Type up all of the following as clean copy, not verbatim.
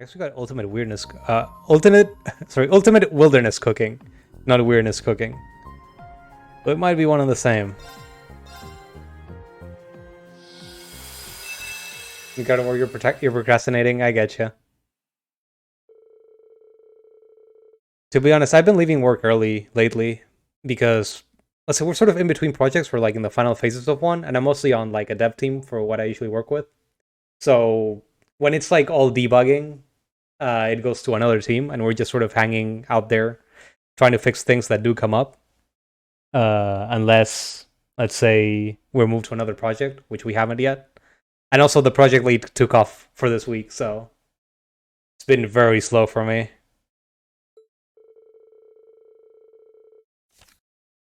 I guess we got ultimate weirdness. Ultimate wilderness cooking, not weirdness cooking. But it might be one and the same. You gotta where you're procrastinating. I get you. To be honest, I've been leaving work early lately because let's say we're sort of in between projects. We're like in the final phases of one, and I'm mostly on like a dev team for what I usually work with. So when it's like all debugging, it goes to another team, and we're just sort of hanging out there, trying to fix things that do come up. Unless, let's say, we're moved to another project, which we haven't yet. And also, the project lead took off for this week, so it's been very slow for me.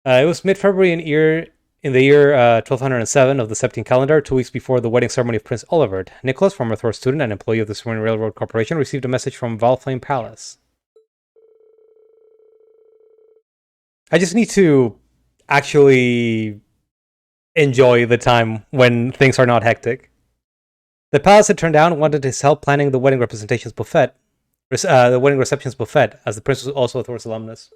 It was mid-February in the year 1207 of the Septine calendar, 2 weeks before the wedding ceremony of Prince Olivert. Nicholas, former Thor student and employee of the Sumerian Railroad Corporation, received a message from Valflame Palace. I just need to actually enjoy the time when things are not hectic. The palace had turned down and wanted his help planning the wedding representations buffet, the wedding receptions buffet, as the prince was also a Thor's alumnus.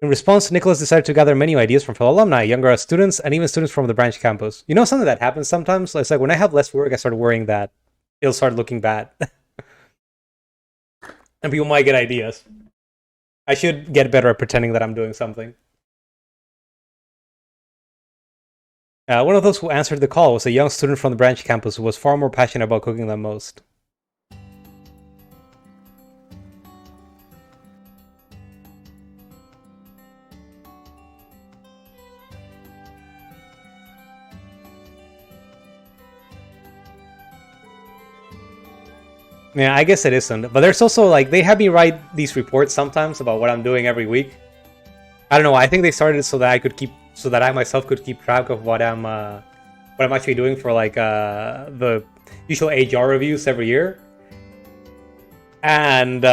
In response, Nicholas decided to gather menu ideas from fellow alumni, younger students, and even students from the branch campus. You know something that happens sometimes? It's like when I have less work, I start worrying that it'll start looking bad. And people might get ideas. I should get better at pretending that I'm doing something. One of those who answered the call was a young student from the branch campus who was far more passionate about cooking than most. Yeah, I guess it isn't. But there's also like they have me write these reports sometimes about what I'm doing every week. I don't know. I think they started it so that I myself could keep track of what I'm actually doing for like the usual HR reviews every year. And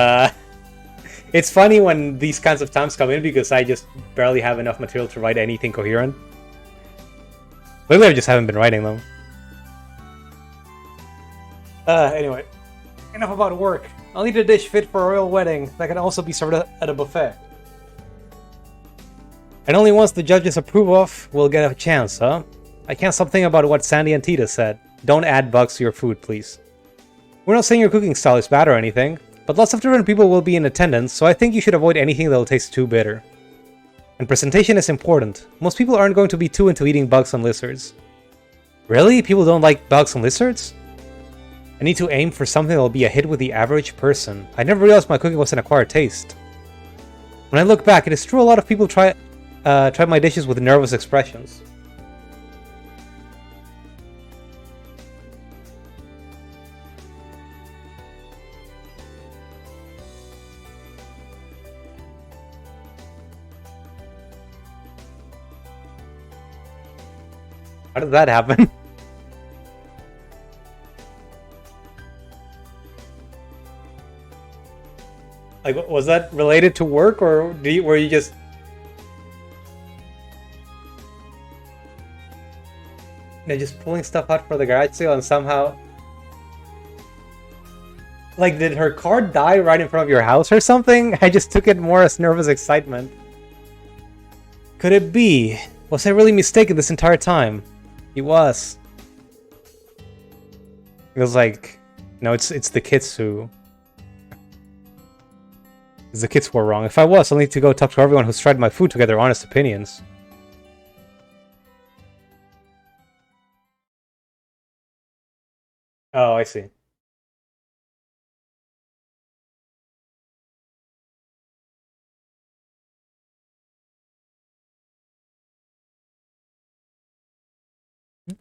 it's funny when these kinds of times come in because I just barely have enough material to write anything coherent. Lately, I just haven't been writing them. Anyway. Enough about work. I'll need a dish fit for a royal wedding that can also be served at a buffet. And only once the judges approve of, we'll get a chance, huh? I can't stop thinking about what Sandy and Tita said. Don't add bugs to your food, please. We're not saying your cooking style is bad or anything, but lots of different people will be in attendance, so I think you should avoid anything that'll taste too bitter. And presentation is important. Most people aren't going to be too into eating bugs and lizards. Really? People don't like bugs and lizards? I need to aim for something that'll be a hit with the average person. I never realized my cooking was an acquired taste. When I look back, it is true a lot of people try my dishes with nervous expressions. How did that happen? Like, was that related to work, or were you just... just pulling stuff out for the garage sale and somehow... Like, did her car die right in front of your house or something? I just took it more as nervous excitement. Could it be? Was I really mistaken this entire time? He was. It was like... No, it's the kids who... The kids were wrong. If I was, I'll need to go talk to everyone who's tried my food to get their honest opinions. Oh, I see.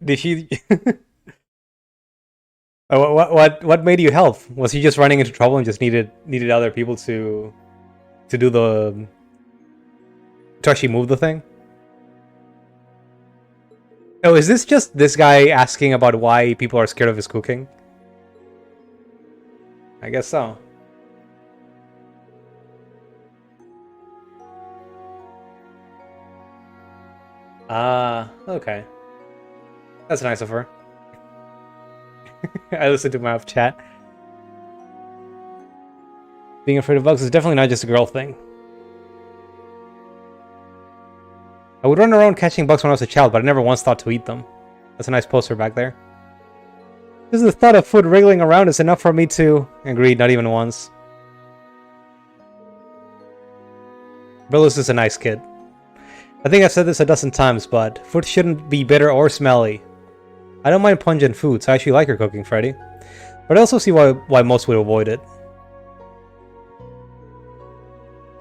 Did she... what made you help? Was he just running into trouble and just needed other people to do the... to actually move the thing? Oh, is this just this guy asking about why people are scared of his cooking? I guess so. Ah, okay. That's nice of her. I listened to my off chat. Being afraid of bugs is definitely not just a girl thing. I would run around catching bugs when I was a child, but I never once thought to eat them. That's a nice poster back there. Just the thought of food wriggling around is enough for me to... Agreed, not even once. Brillis is a nice kid. I think I've said this a dozen times, but food shouldn't be bitter or smelly. I don't mind pungent foods, I actually like your cooking, Freddy. But I also see why most would avoid it.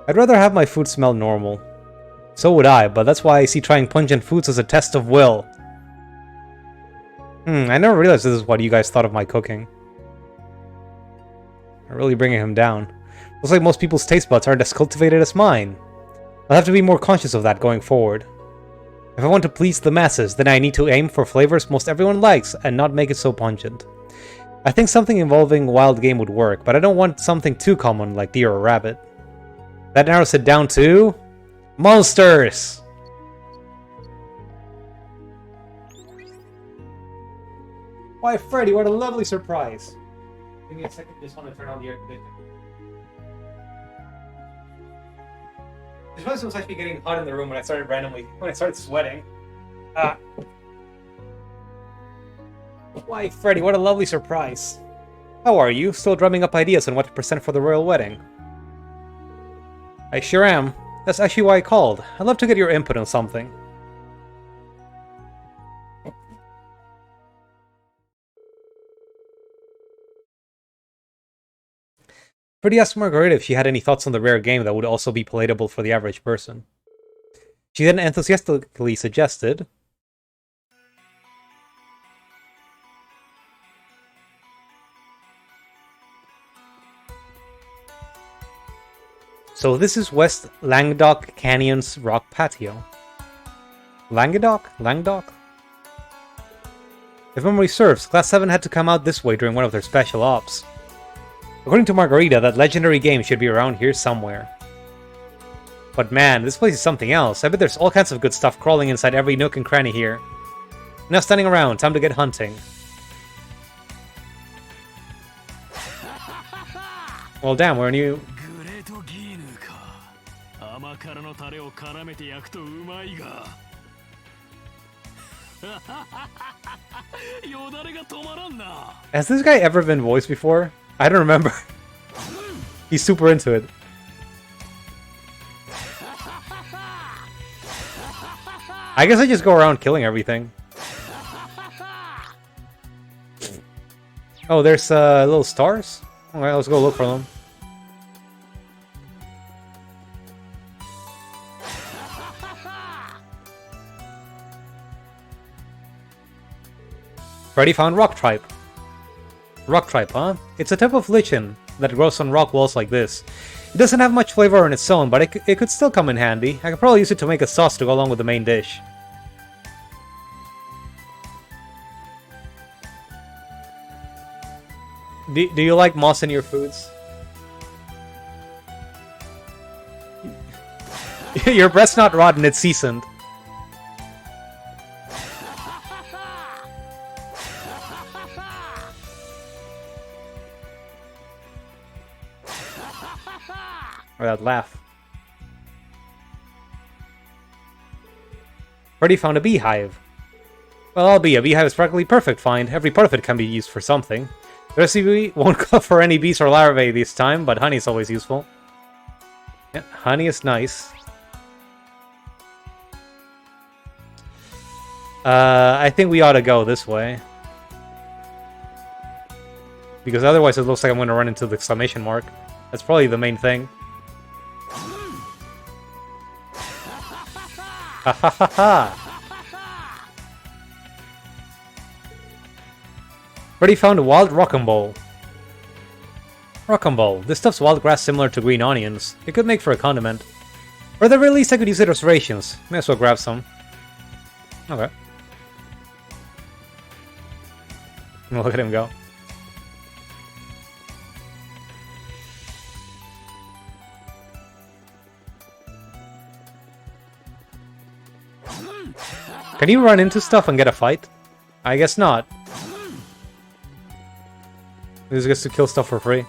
I'd rather have my food smell normal. So would I, but that's why I see trying pungent foods as a test of will. I never realized this is what you guys thought of my cooking. I'm really bringing him down. Looks like most people's taste buds aren't as cultivated as mine. I'll have to be more conscious of that going forward. If I want to please the masses, then I need to aim for flavors most everyone likes and not make it so pungent. I think something involving wild game would work, but I don't want something too common like deer or rabbit. That narrows it down to... monsters! Why, Freddy, what a lovely surprise! Give me a second, just want to turn on the air conditioner. This place was actually getting hot in the room when I started sweating. Why, Freddy, what a lovely surprise. How are you? Still drumming up ideas on what to present for the royal wedding? I sure am. That's actually why I called. I'd love to get your input on something. Freddy asked Margarita if she had any thoughts on the rare game that would also be palatable for the average person. She then enthusiastically suggested... So this is West Languedoc Canyon's rock patio. Languedoc? Languedoc? If memory serves, Class 7 had to come out this way during one of their special ops. According to Margarita, that legendary game should be around here somewhere. But man, this place is something else. I bet there's all kinds of good stuff crawling inside every nook and cranny here. Enough standing around, time to get hunting. Well damn, we're new... Has this guy ever been voiced before? I don't remember. He's super into it. I guess I just go around killing everything. Oh, there's little stars? Alright, let's go look for them. Freddy found rock tripe. Rock tripe, huh? It's a type of lichen that grows on rock walls like this. It doesn't have much flavor on its own, but it could still come in handy. I could probably use it to make a sauce to go along with the main dish. Do you like moss in your foods? Your breast's not rotten, it's seasoned. Or that laugh. Freddy found a beehive. Well, I'll be. A beehive is practically perfect find. Every part of it can be used for something. The recipe won't call for any bees or larvae this time, but honey is always useful. Yeah, honey is nice. I think we ought to go this way. Because otherwise it looks like I'm going to run into the exclamation mark. That's probably the main thing. Ha ha ha ha! Freddy found a wild rocambole. Rocambole. This stuff's wild grass similar to green onions. It could make for a condiment. Or at the very least I could use it as rations. May as well grab some. Okay. Look at him go. Can you run into stuff and get a fight? I guess not. He just gets to kill stuff for free.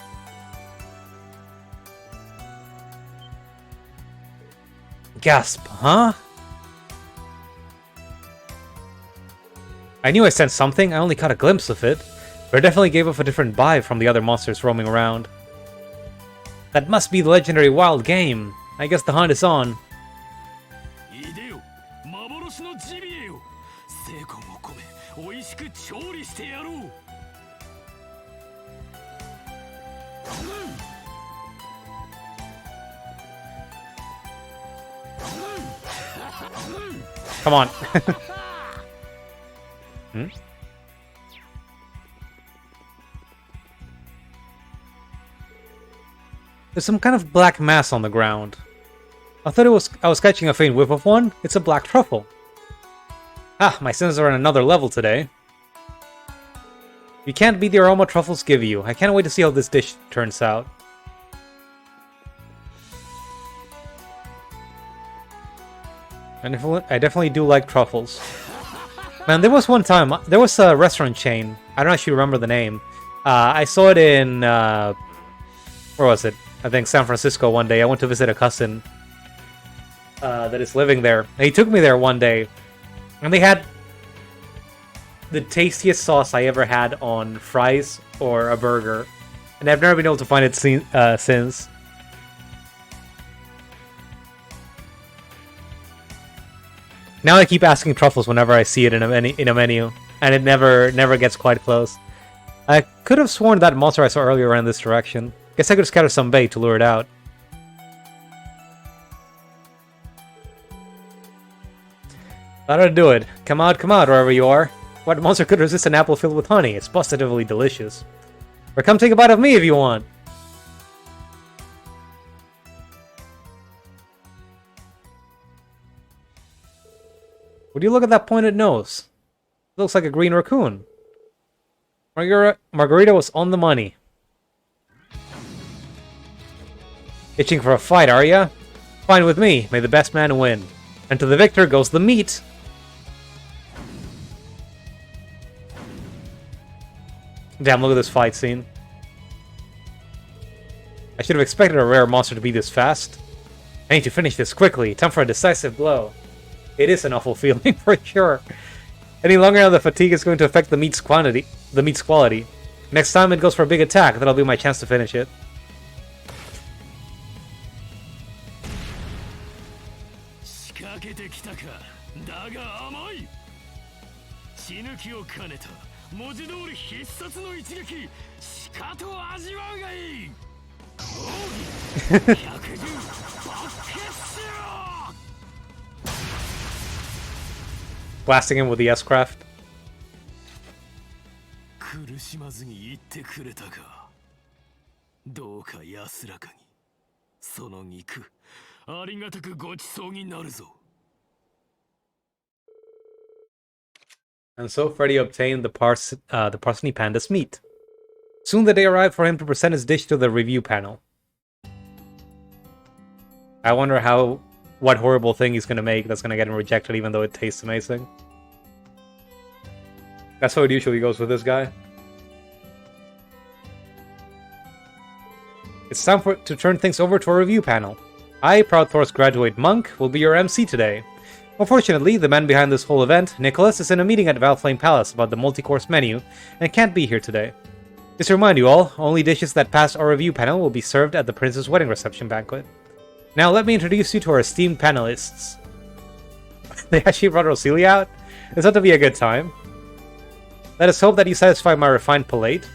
Gasp, huh? I knew I sensed something, I only caught a glimpse of it, but it definitely gave off a different vibe from the other monsters roaming around. That must be the legendary wild game. I guess the hunt is on. Come on. There's some kind of black mass on the ground. I thought I was catching a faint whiff of one. It's a black truffle. Ah, my senses are on another level today. You can't beat the aroma truffles give you. I can't wait to see how this dish turns out. And I definitely do like truffles. Man, there was one time, there was a restaurant chain. I don't actually remember the name. I saw it in, where was it? I think San Francisco one day. I went to visit a cousin that is living there. And he took me there one day. And they had the tastiest sauce I ever had on fries or a burger. And I've never been able to find it since. Now I keep asking truffles whenever I see it in a menu, and it never gets quite close. I could have sworn that monster I saw earlier ran this direction. Guess I could scatter some bait to lure it out. That'll do it. Come out, wherever you are. What monster could resist an apple filled with honey? It's positively delicious. Or come take a bite of me if you want. Would you look at that pointed nose? It looks like a green raccoon. Margarita was on the money. Itching for a fight, are ya? Fine with me. May the best man win. And to the victor goes the meat. Damn, look at this fight scene. I should have expected a rare monster to be this fast. I need to finish this quickly. Time for a decisive blow. It is an awful feeling for sure. Any longer now, the fatigue is going to affect the meat's quality. Next time it goes for a big attack, that'll be my chance to finish it. Blasting him with the S-craft. And so Freddy obtained the Parsney Panda's meat. Soon the day arrived for him to present his dish to the review panel. I wonder what horrible thing he's gonna make that's gonna get him rejected even though it tastes amazing. That's how it usually goes with this guy. It's time to turn things over to our review panel. I, Proud Thor's graduate monk, will be your MC today. Unfortunately, the man behind this whole event, Nicholas, is in a meeting at Valflame Palace about the multi-course menu and can't be here today. Just to remind you all, only dishes that pass our review panel will be served at the Prince's wedding reception banquet. Now let me introduce you to our esteemed panelists. They actually brought Roselia out? It's ought to be a good time. Let us hope that you satisfy my refined palate.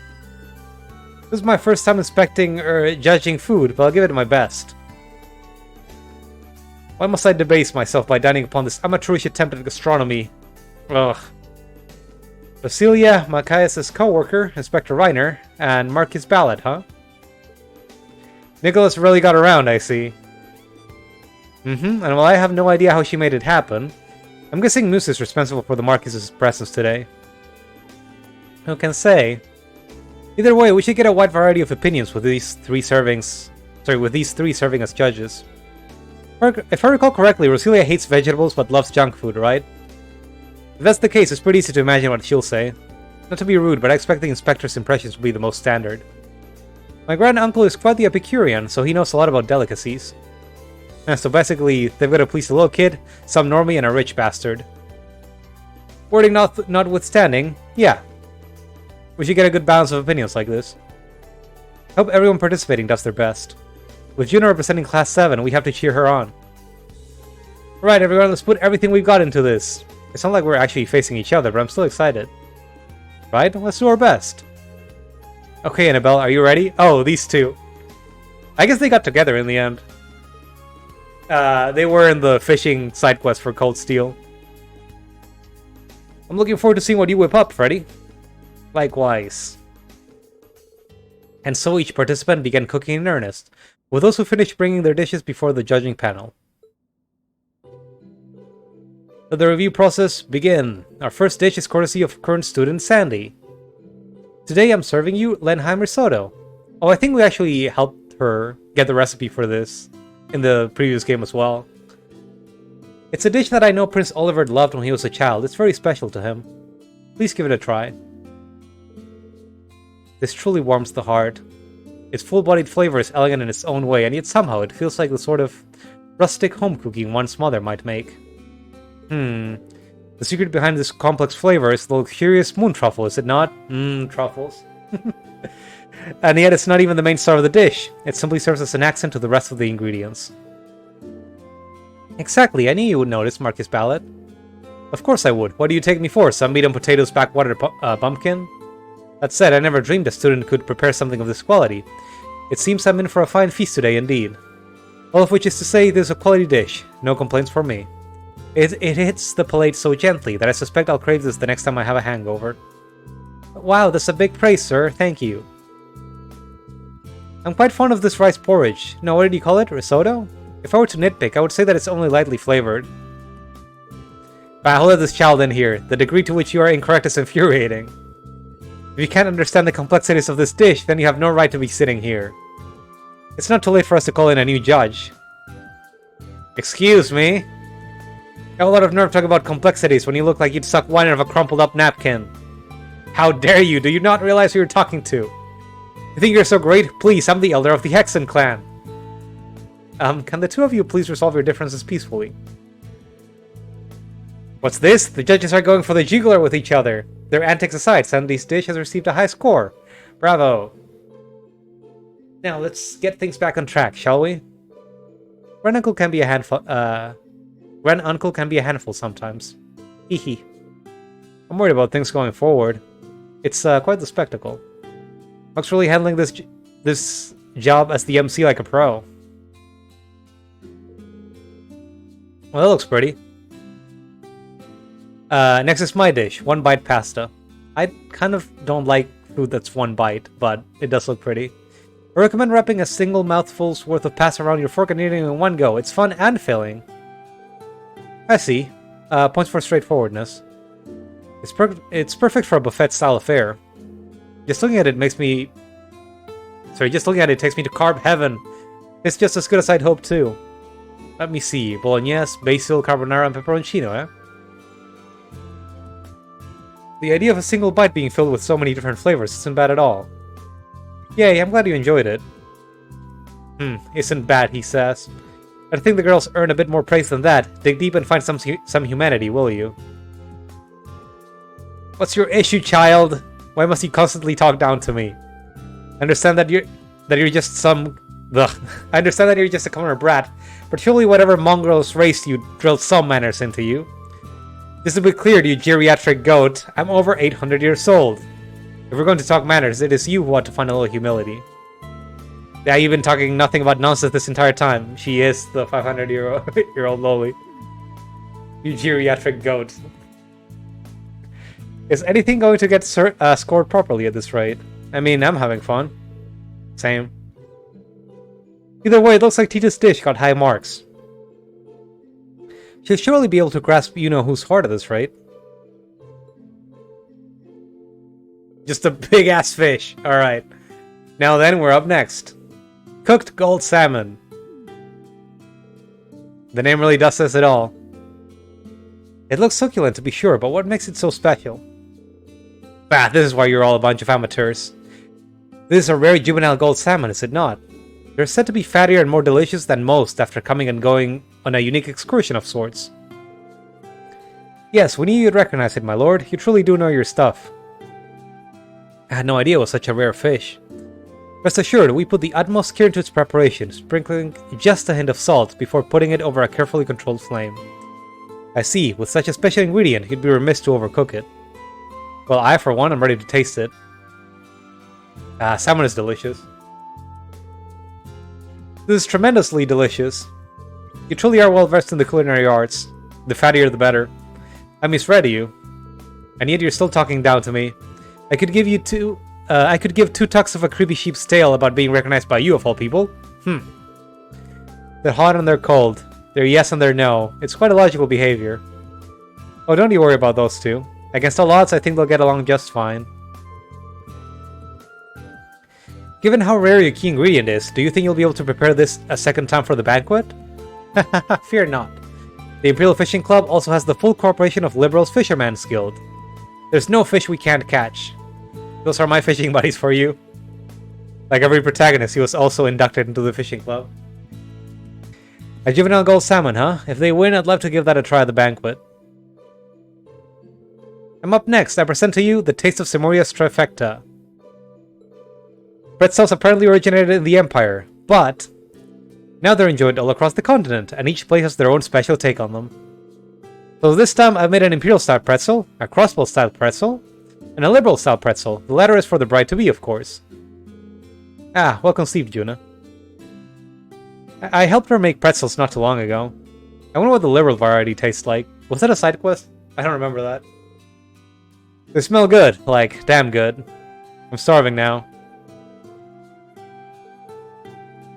This is my first time inspecting or judging food, but I'll give it my best. Why must I debase myself by dining upon this amateurish attempt at gastronomy? Ugh. Roselia, Machias' co-worker, Inspector Reiner, and Marcus Ballard, huh? Nicholas really got around, I see. And while I have no idea how she made it happen, I'm guessing Moose is responsible for the Marcus's presence today. Who can say? Either way, we should get a wide variety of opinions with these three serving as judges. If I recall correctly, Roselia hates vegetables but loves junk food, right? If that's the case, it's pretty easy to imagine what she'll say. Not to be rude, but I expect the Inspector's impressions will be the most standard. My grand uncle is quite the Epicurean, so he knows a lot about delicacies. So basically, they've got to please a little kid, some normie, and a rich bastard. Wording notwithstanding, yeah. We should get a good balance of opinions like this. I hope everyone participating does their best. With Juno representing Class 7, we have to cheer her on. Right, everyone, let's put everything we've got into this. It's not like we're actually facing each other, but I'm still excited. Right? Let's do our best. Okay, Annabelle, are you ready? Oh, these two. I guess they got together in the end. They were in the fishing side quest for Cold Steel. I'm looking forward to seeing what you whip up, Freddy. Likewise. And so each participant began cooking in earnest, with those who finished bringing their dishes before the judging panel. Let the review process begin. Our first dish is courtesy of current student Sandy. Today I'm serving you Lenheim risotto. Oh, I think we actually helped her get the recipe for this in the previous game as well. It's a dish that I know Prince Oliver loved when he was a child. It's very special to him. Please give it a try. This truly warms the heart. Its full-bodied flavor is elegant in its own way, and yet somehow it feels like the sort of rustic home cooking one's mother might make. The secret behind this complex flavor is the luxurious moon truffle, is it not? Truffles. And yet it's not even the main star of the dish. It simply serves as an accent to the rest of the ingredients. Exactly, I knew you would notice, Marcus Ballet. Of course I would. What do you take me for, some meat and potatoes backwater bumpkin? That said, I never dreamed a student could prepare something of this quality. It seems I'm in for a fine feast today indeed. All of which is to say, this is a quality dish. No complaints from me. It hits the palate so gently that I suspect I'll crave this the next time I have a hangover. Wow, that's a big praise, sir. Thank you. I'm quite fond of this rice porridge. No, what did you call it? Risotto? If I were to nitpick, I would say that it's only lightly flavored. But I'll let this child in here. The degree to which you are incorrect is infuriating. If you can't understand the complexities of this dish, then you have no right to be sitting here. It's not too late for us to call in a new judge. Excuse me? You have a lot of nerve talking about complexities when you look like you'd suck wine out of a crumpled up napkin. How dare you? Do you not realize who you're talking to? You think you're so great? Please, I'm the elder of the Hexen clan. Can the two of you please resolve your differences peacefully? What's this? The judges are going for the jugular with each other. Their antics aside, Sandy's dish has received a high score. Bravo. Now, let's get things back on track, shall we? Grand Uncle can be a handful, sometimes. Hehe. I'm worried about things going forward. It's quite the spectacle. Mark's really handling this job as the MC like a pro. Well, that looks pretty. Next is my dish, one bite pasta. I kind of don't like food that's one bite, but it does look pretty. I recommend wrapping a single mouthful's worth of pasta around your fork and eating it in one go. It's fun and filling. I see. Points for straightforwardness. It's perfect for a buffet-style affair. Just looking at it takes me to carb heaven. It's just as good as I'd hoped too. Let me see. Bolognese, basil, carbonara, and pepperoncino, eh? The idea of a single bite being filled with so many different flavors isn't bad at all. Yay, I'm glad you enjoyed it. Isn't bad, he says. I think the girls earn a bit more praise than that. Dig deep and find some humanity, will you? What's your issue, child? Why must you constantly talk down to me? I understand that you're just some... Ugh. I understand that you're just a common brat, but surely whatever mongrels raised you drilled some manners into you. Just to be clear, you geriatric goat, I'm over 800 years old. If we're going to talk manners, it is you who ought to find a little humility. Yeah, you've been talking nothing but nonsense this entire time. She is the 500-year-old loli. You geriatric goat. Is anything going to get scored properly at this rate? I mean, I'm having fun. Same. Either way, it looks like Tita's dish got high marks. She'll surely be able to grasp you-know-who's heart at this rate. Just a big-ass fish. Alright. Now then, we're up next. Cooked gold salmon. The name really does says it all. It looks succulent to be sure, but what makes it so special? Bah, this is why you're all a bunch of amateurs. This is a rare juvenile gold salmon, is it not? They're said to be fattier and more delicious than most after coming and going on a unique excursion of sorts. Yes, we knew you'd recognize it, my lord. You truly do know your stuff. I had no idea it was such a rare fish. Rest assured, we put the utmost care into its preparation, sprinkling just a hint of salt before putting it over a carefully controlled flame. I see, with such a special ingredient, you'd be remiss to overcook it. Well, I, for one, am ready to taste it. Salmon is delicious. This is tremendously delicious. You truly are well versed in the culinary arts. The fattier the better. I misread you. And yet you're still talking down to me. I could give 2 tucks of a creepy sheep's tail about being recognized by you, of all people. They're hot and they're cold. They're yes and they're no. It's quite a logical behavior. Oh, don't you worry about those two. Against all odds, I think they'll get along just fine. Given how rare your key ingredient is, do you think you'll be able to prepare this a second time for the banquet? Fear not. The Imperial Fishing Club also has the full cooperation of Liberal's Fisherman's Guild. There's no fish we can't catch. Those are my fishing buddies for you. Like every protagonist, he was also inducted into the fishing club. A juvenile gold salmon, huh? If they win, I'd love to give that a try at the banquet. I'm up next. I present to you the Taste of Simoria's Trifecta. Pretzels apparently originated in the Empire, but now they're enjoyed all across the continent, and each place has their own special take on them. So this time I've made an Imperial-style pretzel, a Crossbow-style pretzel, and a Liberal-style pretzel. The latter is for the bride-to-be, of course. Welcome Steve, Juna. I helped her make pretzels not too long ago. I wonder what the Liberal variety tastes like. Was that a side quest? I don't remember that. They smell good, like, damn good. I'm starving now.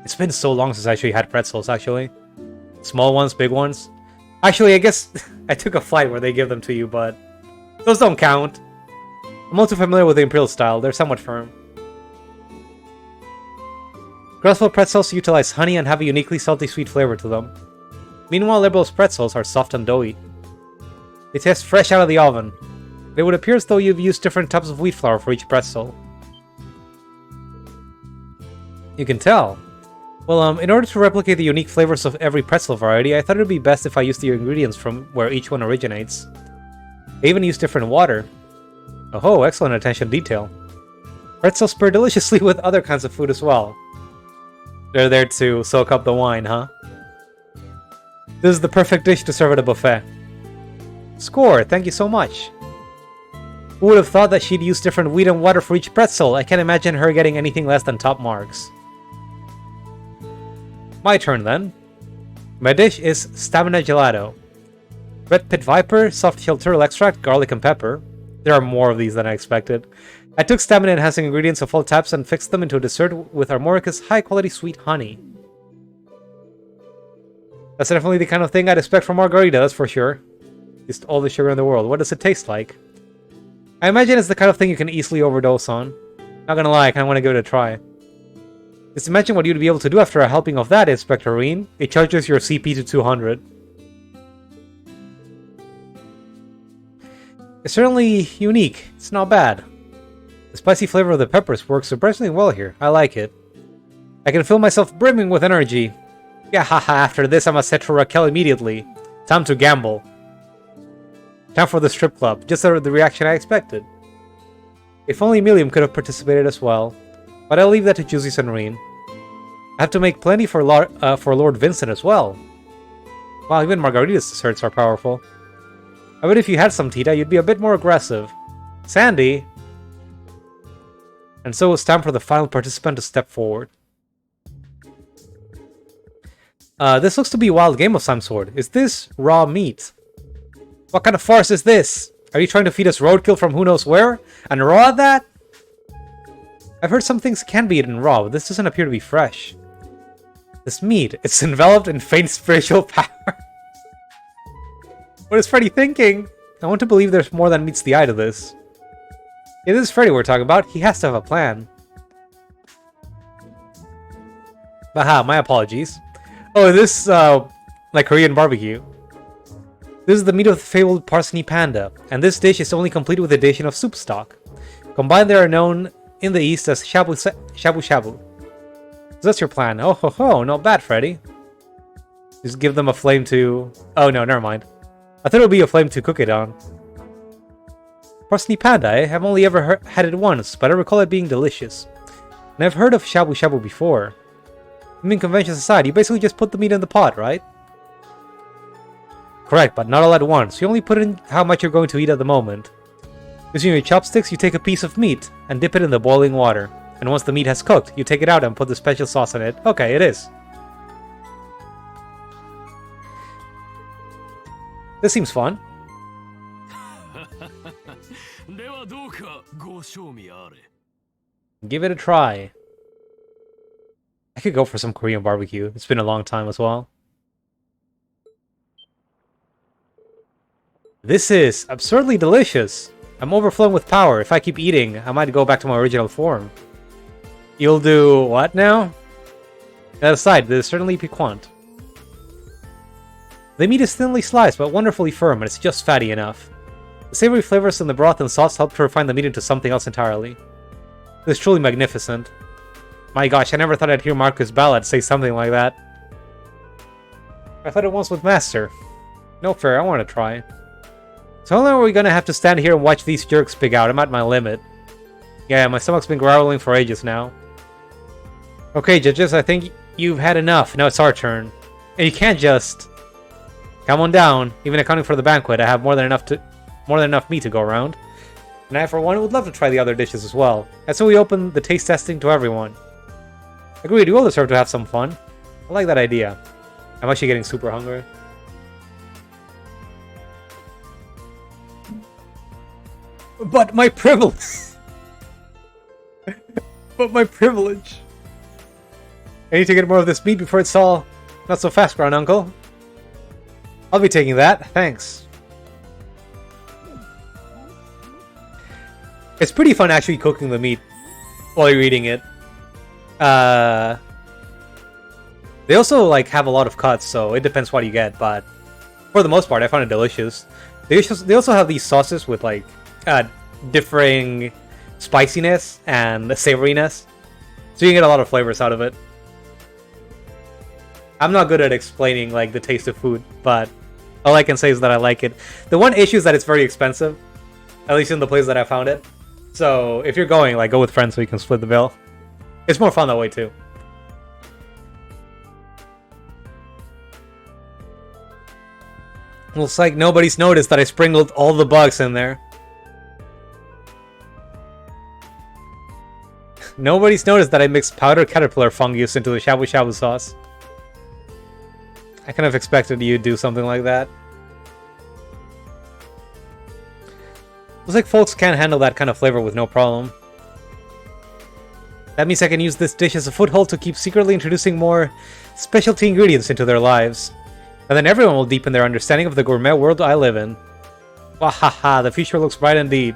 It's been so long since I actually had pretzels, actually. Small ones, big ones. Actually, I guess I took a flight where they give them to you, but those don't count. I'm also familiar with the Imperial style. They're somewhat firm. Crossbow pretzels utilize honey and have a uniquely salty sweet flavor to them. Meanwhile, Liberal's pretzels are soft and doughy. They taste fresh out of the oven. It would appear as though you've used different types of wheat flour for each pretzel. You can tell. Well, in order to replicate the unique flavors of every pretzel variety, I thought it would be best if I used the ingredients from where each one originates. I even used different water. Oh, excellent attention to detail. Pretzels pair deliciously with other kinds of food as well. They're there to soak up the wine, huh? This is the perfect dish to serve at a buffet. Score, thank you so much. Who would have thought that she'd use different wheat and water for each pretzel? I can't imagine her getting anything less than top marks. My turn then. My dish is stamina gelato. Red pit viper, soft-shelled turtle extract, garlic and pepper. There are more of these than I expected. I took stamina-enhancing ingredients of all types and fixed them into a dessert with Armorica's high-quality sweet honey. That's definitely the kind of thing I'd expect from Margarita, that's for sure. Just all the sugar in the world. What does it taste like? I imagine it's the kind of thing you can easily overdose on. Not gonna lie, I kinda wanna give it a try. Just imagine what you'd be able to do after a helping of that, Inspector Reen. It charges your CP to 200. It's certainly unique. It's not bad. The spicy flavor of the peppers works surprisingly well here. I like it. I can feel myself brimming with energy. Yeah, haha, after this I must head for Raquel immediately. Time to gamble. Time for the strip club. Just the reaction I expected. If only Milliam could have participated as well. But I'll leave that to Juicy and Reen. I have to make plenty for Lord Vincent as well. Wow, even Margarita's desserts are powerful. I bet if you had some, Tita, you'd be a bit more aggressive. Sandy! And so it's time for the final participant to step forward. This looks to be a wild game of some sort. Is this raw meat? What kind of farce is this? Are you trying to feed us roadkill from who knows where? And raw at that? I've heard some things can be eaten raw, but this doesn't appear to be fresh. This meat, it's enveloped in faint spiritual power. What is Freddy thinking? I want to believe there's more than meets the eye to this. Yeah, this is Freddy we're talking about. He has to have a plan. Aha, my apologies. Oh, this, like Korean barbecue. This is the meat of the fabled Parsney Panda, and this dish is only complete with the addition of soup stock. Combined, they are known in the East as shabu shabu. that's your plan. Oh ho ho, not bad, Freddy. Just give them a flame to... Oh no, never mind. I thought it would be a flame to cook it on. Parsney Panda, eh? I've only ever had it once, but I recall it being delicious. And I've heard of shabu shabu before. I mean, conventions aside, you basically just put the meat in the pot, right? Correct, but not all at once. You only put in how much you're going to eat at the moment. Using your chopsticks, you take a piece of meat and dip it in the boiling water. And once the meat has cooked, you take it out and put the special sauce in it. Okay, it is. This seems fun. Give it a try. I could go for some Korean barbecue. It's been a long time as well. This is absurdly delicious. I'm overflowing with power. If I keep eating, I might go back to my original form. You'll do what now? That aside, this is certainly piquant. The meat is thinly sliced, but wonderfully firm, and it's just fatty enough. The savory flavors in the broth and sauce help to refine the meat into something else entirely. This is truly magnificent. My gosh, I never thought I'd hear Marcus Ballard say something like that. I thought it once with Master. No fair, I want to try. So how long are we gonna have to stand here and watch these jerks pig out? I'm at my limit. Yeah, my stomach's been growling for ages now. Okay, judges, I think you've had enough. Now it's our turn. And you can't just... Come on down. Even accounting for the banquet, I have more than enough meat to go around. And I, for one, would love to try the other dishes as well. And so we open the taste testing to everyone. Agreed, we all deserve to have some fun. I like that idea. I'm actually getting super hungry. But my privilege... But my privilege... I need to get more of this meat before it's all... Not so fast, Grand Uncle. I'll be taking that, thanks. It's pretty fun actually cooking the meat while you're eating it. They also like have a lot of cuts, so it depends what you get, but for the most part I found it delicious. They also have these sauces with like differing spiciness and savoriness, so you can get a lot of flavors out of it. I'm not good at explaining like the taste of food, but all I can say is that I like it. The one issue is that it's very expensive, at least in the place that I found it. So if you're going, like, go with friends so you can split the bill. It's more fun that way too. Looks like nobody's noticed that I sprinkled all the bugs in there. Nobody's noticed that I mixed powdered caterpillar fungus into the shabu shabu sauce. I kind of expected you to do something like that. Looks like folks can't handle that kind of flavor with no problem. That means I can use this dish as a foothold to keep secretly introducing more specialty ingredients into their lives. And then everyone will deepen their understanding of the gourmet world I live in. Wahaha, the future looks bright indeed.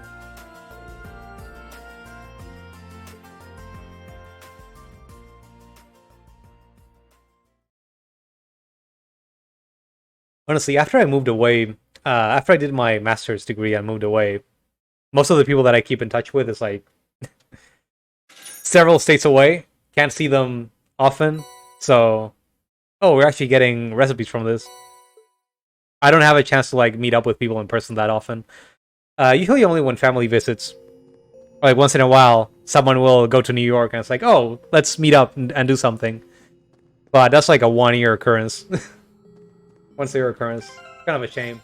Honestly, after I moved away, after I did my master's degree and moved away, most of the people that I keep in touch with is like several states away. Can't see them often. So, oh, we're actually getting recipes from this. I don't have a chance to like meet up with people in person that often. Usually only when family visits. Like once in a while, someone will go to New York and it's like, oh, let's meet up and do something. But that's like a 1-year occurrence. Once-a-year occurrence. Kind of a shame.